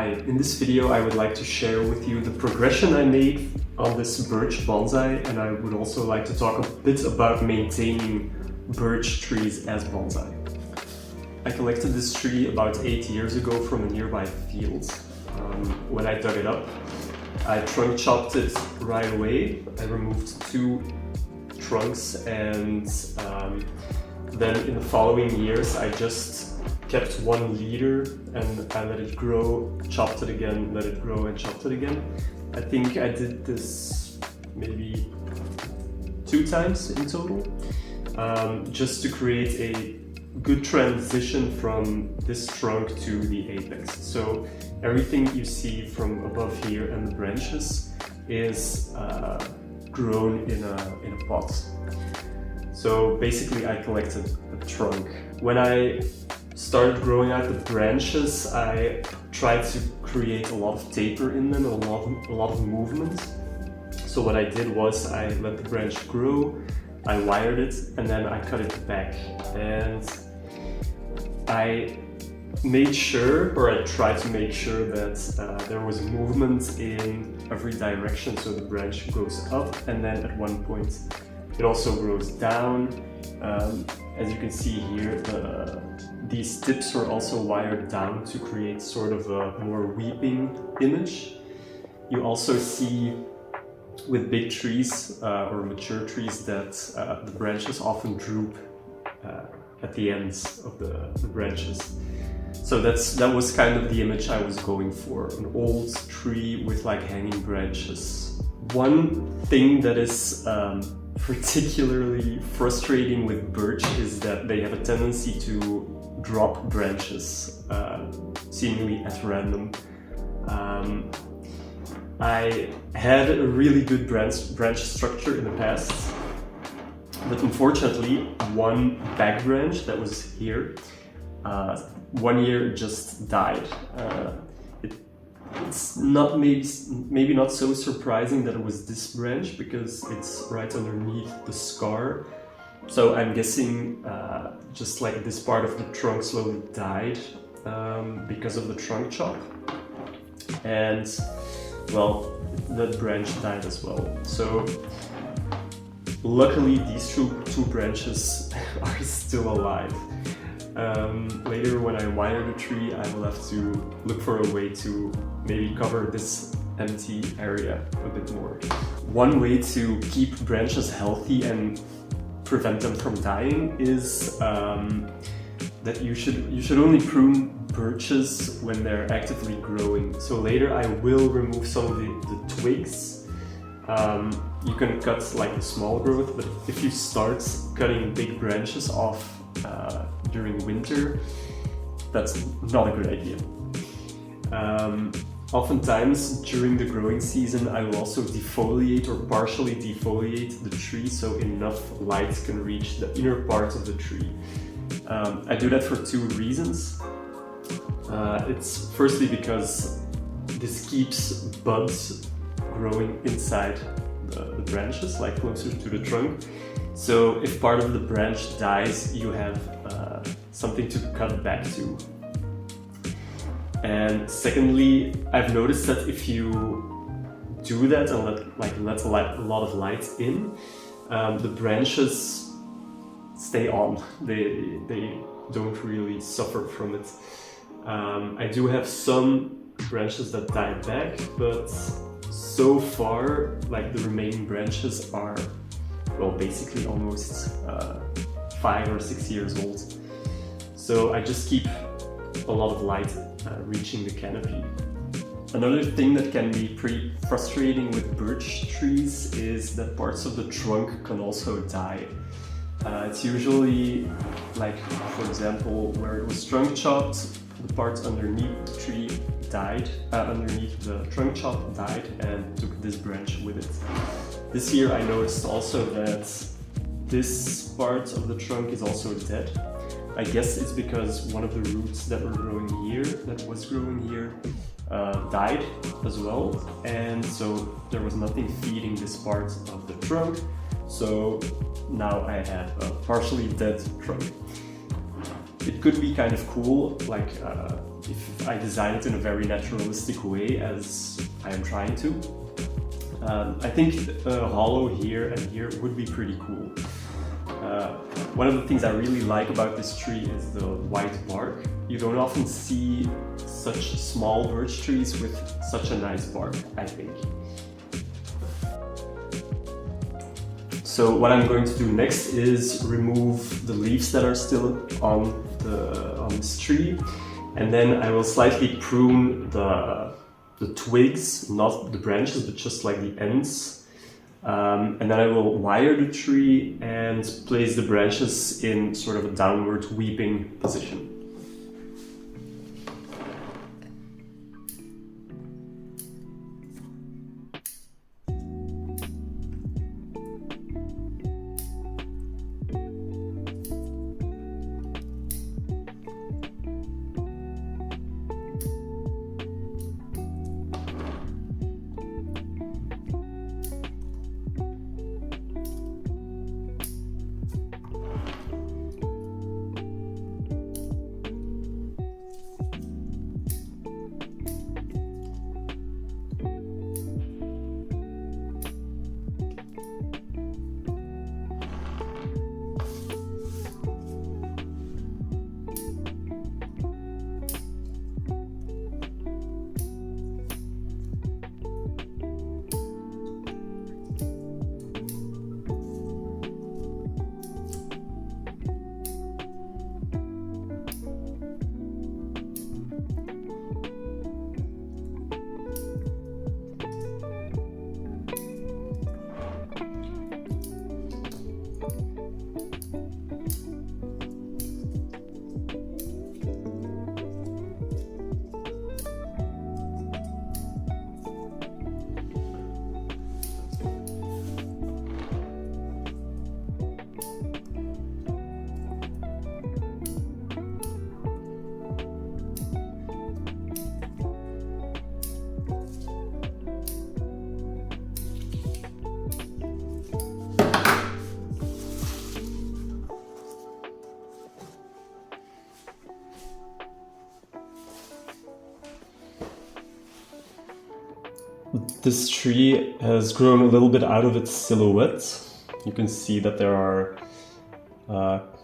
Hi, in this video I would like to share with you the progression I made on this birch bonsai, and I would also like to talk a bit about maintaining birch trees as bonsai. I collected this tree about 8 years ago from a nearby field. When I dug it up, I trunk chopped it right away. I removed 2 trunks, and then in the following years I just kept 1 leader and I let it grow, chopped it again, let it grow and chopped it again. I think I did this maybe 2 times in total, just to create a good transition from this trunk to the apex. So everything you see from above here and the branches is grown in a pot. So basically I collected a trunk. When I started growing out the branches, I tried to create a lot of taper in them, a lot of movement. So what I did was I let the branch grow, I wired it, and then I cut it back. And I made sure, or I tried to make sure that there was movement in every direction. So the branch goes up, and then at one point it also grows down. As you can see here, these tips were also wired down to create sort of a more weeping image. You also see with big trees or mature trees that the branches often droop at the ends of the branches. So that was kind of the image I was going for, an old tree with like hanging branches. One thing that is particularly frustrating with birch is that they have a tendency to drop branches seemingly at random. I had a really good branch structure in the past, but unfortunately one back branch that was here, 1 year just died. It's not maybe not so surprising that it was this branch, because it's right underneath the scar. So I'm guessing just like this part of the trunk slowly died because of the trunk chop, and well, that branch died as well. So luckily these two branches are still alive. Later when I wire the tree, I will have to look for a way to maybe cover this empty area a bit more. One way to keep branches healthy and prevent them from dying is that you should only prune birches when they're actively growing. So later I will remove some of the twigs. You can cut like the small growth, but if you start cutting big branches off during winter, that's not a good idea. Oftentimes during the growing season I will also defoliate or partially defoliate the tree so enough light can reach the inner part of the tree. I do that for 2 reasons. It's firstly because this keeps buds growing inside the branches, like closer to the trunk. So if part of the branch dies, you have something to cut back to. And secondly, I've noticed that if you do that and let a lot of light in, the branches stay on. They don't really suffer from it. I do have some branches that die back, but so far, like the remaining branches are, well, basically almost 5 or 6 years old. So I just keep a lot of light reaching the canopy. Another thing that can be pretty frustrating with birch trees is that parts of the trunk can also die. It's usually like, for example, where it was trunk chopped, the parts underneath the tree died, underneath the trunk chop died and took this branch with it. This year I noticed also that this part of the trunk is also dead. I guess it's because one of the roots that was growing here died as well, and so there was nothing feeding this part of the trunk. So now I have a partially dead trunk. It could be kind of cool, like if I design it in a very naturalistic way, as I am trying to. I think a hollow here and here would be pretty cool. One of the things I really like about this tree is the white bark. You don't often see such small birch trees with such a nice bark, I think. So what I'm going to do next is remove the leaves that are still on this tree, and then I will slightly prune the twigs, not the branches, but just like the ends. And then I will wire the tree and place the branches in sort of a downward weeping position. This tree has grown a little bit out of its silhouette. You can see that there are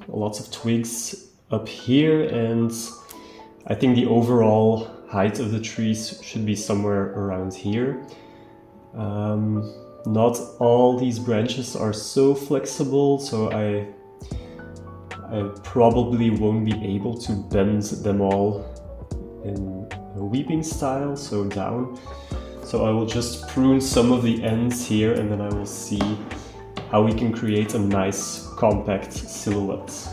lots of twigs up here, and I think the overall height of the trees should be somewhere around here. Not all these branches are so flexible, so I probably won't be able to bend them all in a weeping style, so down. So I will just prune some of the ends here, and then I will see how we can create a nice compact silhouette.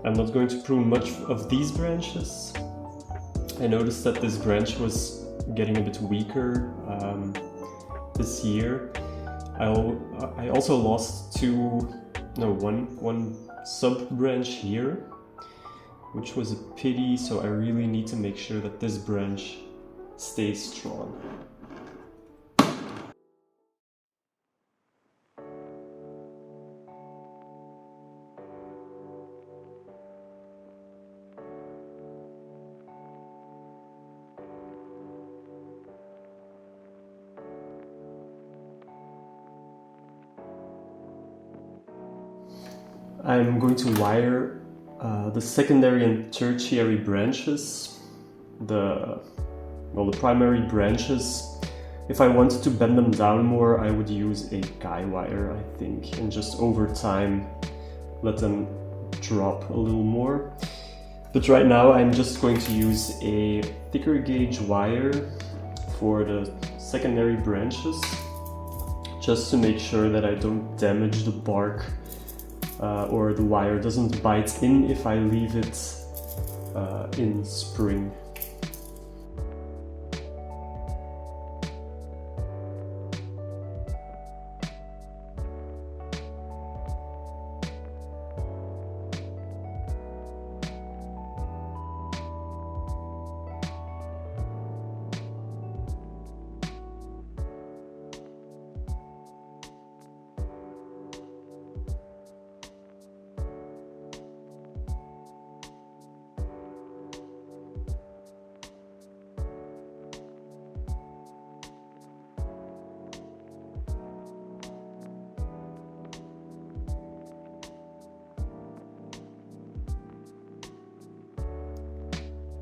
I'm not going to prune much of these branches. I noticed that this branch was getting a bit weaker this year. I also lost one sub branch here, which was a pity, so I really need to make sure that this branch stays strong. I'm going to wire the secondary and tertiary branches, the primary branches. If I wanted to bend them down more, I would use a guy wire, I think, and just over time let them drop a little more. But right now I'm just going to use a thicker gauge wire for the secondary branches, just to make sure that I don't damage the bark or the wire doesn't bite in if I leave it in spring.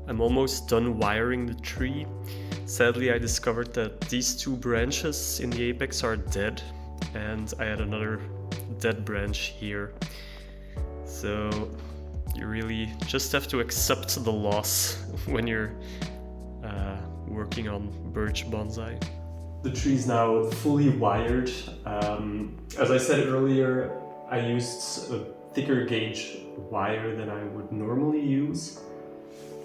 I'm almost done wiring the tree. Sadly, I discovered that these two branches in the apex are dead, and I had another dead branch here. So you really just have to accept the loss when you're working on birch bonsai. The tree is now fully wired. As I said earlier, I used a thicker gauge wire than I would normally use,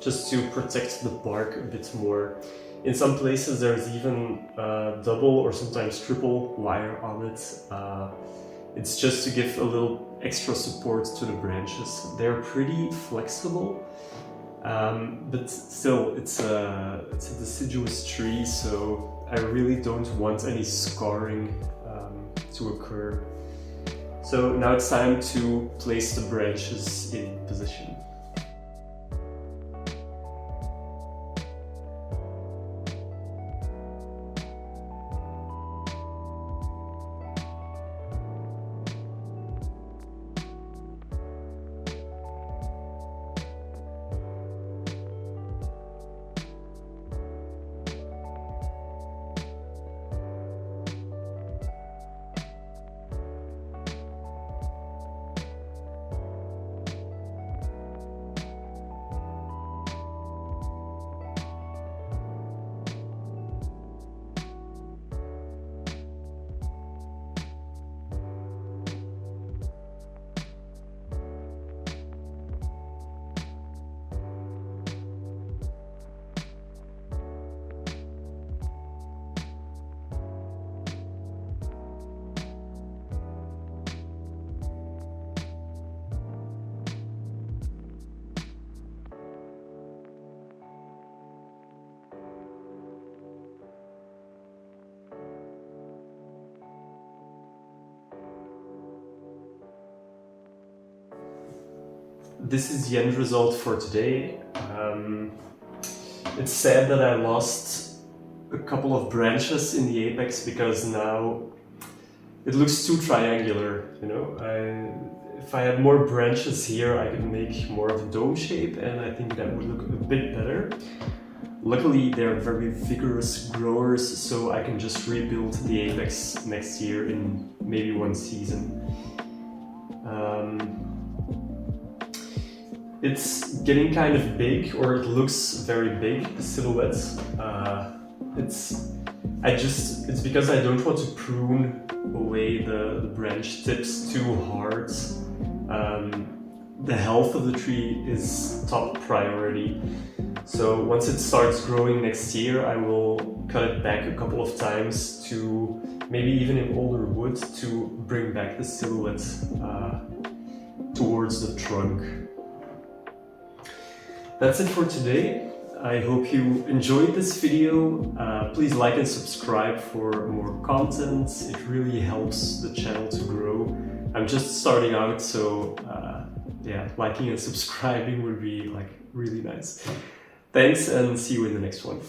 just to protect the bark a bit more. In some places there's even double or sometimes triple wire on it. It's just to give a little extra support to the branches. They're pretty flexible, but still it's a deciduous tree, so I really don't want any scarring to occur. So now it's time to place the branches in position. This is the end result for today. It's sad that I lost a couple of branches in the apex because now it looks too triangular, you know. If I had more branches here, I could make more of a dome shape, and I think that would look a bit better. Luckily, they're very vigorous growers, so I can just rebuild the apex next year in maybe one season. It's getting kind of big, or it looks very big, the silhouette. It's because I don't want to prune away the branch tips too hard. The health of the tree is top priority. So once it starts growing next year, I will cut it back a couple of times to maybe even in older wood to bring back the silhouette towards the trunk. That's it for today. I hope you enjoyed this video. Please like and subscribe for more content. It really helps the channel to grow. I'm just starting out, so yeah, liking and subscribing would be like really nice. Thanks, and see you in the next one.